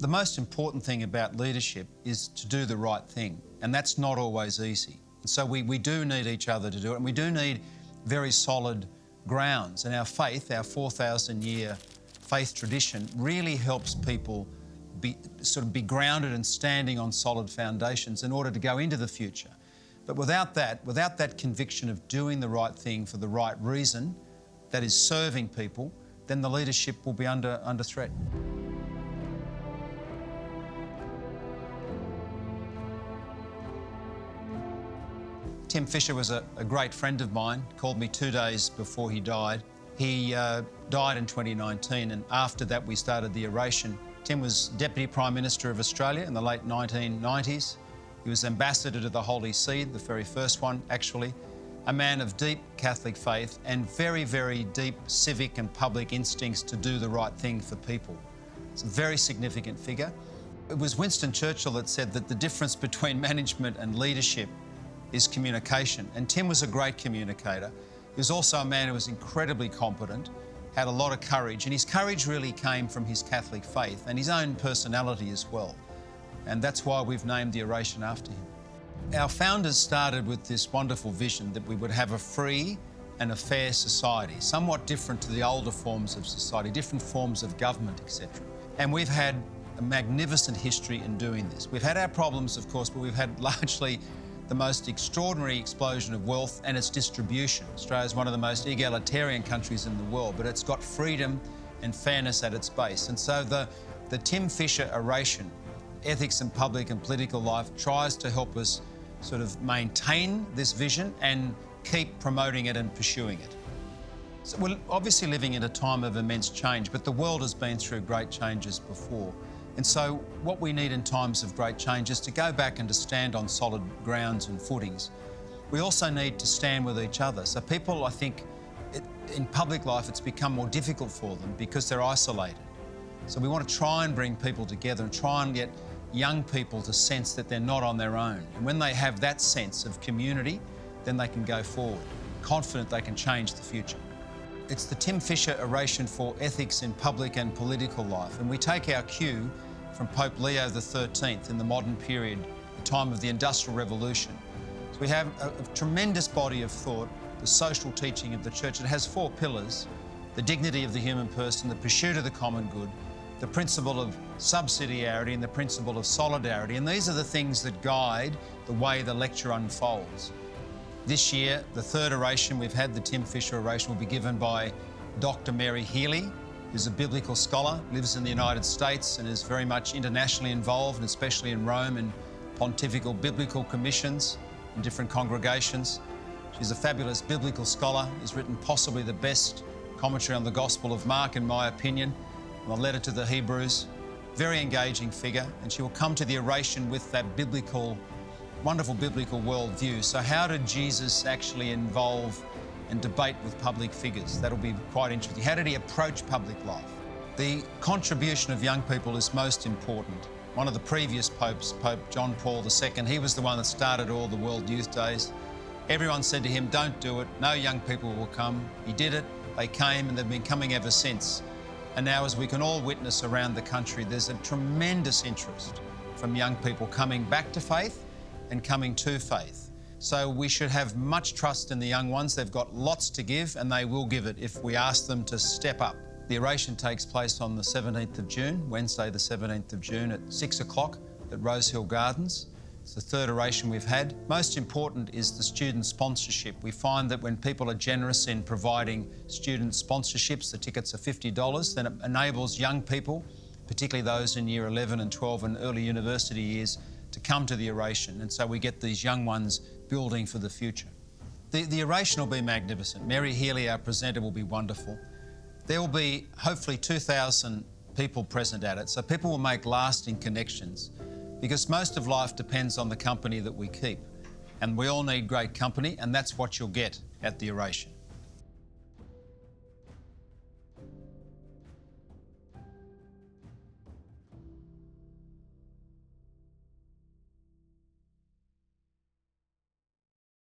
The most important thing about leadership is to do the right thing, and that's not always easy. So we do need each other to do it, and we do need very solid grounds. And our faith, our 4,000-year faith tradition, really helps people be grounded and standing on solid foundations in order to go into the future. But without that conviction of doing the right thing for the right reason, that is serving people, then the leadership will be under threat. Tim Fischer was a great friend of mine, called me 2 days before he died. He died in 2019, and after that we started the Oration. Tim was Deputy Prime Minister of Australia in the late 1990s. He was Ambassador to the Holy See, the very first one actually, a man of deep Catholic faith and very, very deep civic and public instincts to do the right thing for people. It's a very significant figure. It was Winston Churchill that said that the difference between management and leadership is communication, and Tim was a great communicator. He was also a man who was incredibly competent, had a lot of courage, and his courage really came from his Catholic faith and his own personality as well. And that's why we've named the Oration after him. Our founders started with this wonderful vision that we would have a free and a fair society, somewhat different to the older forms of society, different forms of government, etc. And we've had a magnificent history in doing this. We've had our problems, of course, but we've had largely the most extraordinary explosion of wealth and its distribution. Australia is one of the most egalitarian countries in the world, but it's got freedom and fairness at its base. And so the Tim Fischer Oration, Ethics in Public and Political Life, tries to help us sort of maintain this vision and keep promoting it and pursuing it. So we're obviously living in a time of immense change, but the world has been through great changes before. And so what we need in times of great change is to go back and to stand on solid grounds and footings. We also need to stand with each other. So people, I think, in public life, it's become more difficult for them because they're isolated. So we want to try and bring people together and try and get young people to sense that they're not on their own. And when they have that sense of community, then they can go forward, confident they can change the future. It's the Tim Fischer Oration for Ethics in Public and Political Life, and we take our cue from Pope Leo XIII in the modern period, the time of the Industrial Revolution. So we have a tremendous body of thought, the social teaching of the Church. It has 4 pillars: the dignity of the human person, the pursuit of the common good, the principle of subsidiarity and the principle of solidarity. And these are the things that guide the way the lecture unfolds. This year, the 3rd oration we've had, the Tim Fischer Oration, will be given by Dr. Mary Healy, who's a biblical scholar, lives in the United States and is very much internationally involved, and especially in Rome, in pontifical biblical commissions in different congregations. She's a fabulous biblical scholar, has written possibly the best commentary on the Gospel of Mark, in my opinion, and the letter to the Hebrews. Very engaging figure, and she will come to the oration with that wonderful biblical worldview. So how did Jesus actually involve and debate with public figures? That'll be quite interesting. How did he approach public life? The contribution of young people is most important. One of the previous popes, Pope John Paul II, he was the one that started all the World Youth Days. Everyone said to him, don't do it, no young people will come. He did it, they came, and they've been coming ever since. And now, as we can all witness around the country, there's a tremendous interest from young people coming back to faith and coming to faith. So we should have much trust in the young ones. They've got lots to give, and they will give it if we ask them to step up. The oration takes place on the 17th of June, Wednesday the 17th of June at 6 o'clock at Rosehill Gardens. It's the 3rd oration we've had. Most important is the student sponsorship. We find that when people are generous in providing student sponsorships, the tickets are $50, then it enables young people, particularly those in year 11 and 12 and early university years, to come to the oration. And so we get these young ones building for the future. The oration will be magnificent. Mary Healy, our presenter, will be wonderful. There will be hopefully 2,000 people present at it, so people will make lasting connections, because most of life depends on the company that we keep. And we all need great company, and that's what you'll get at the oration.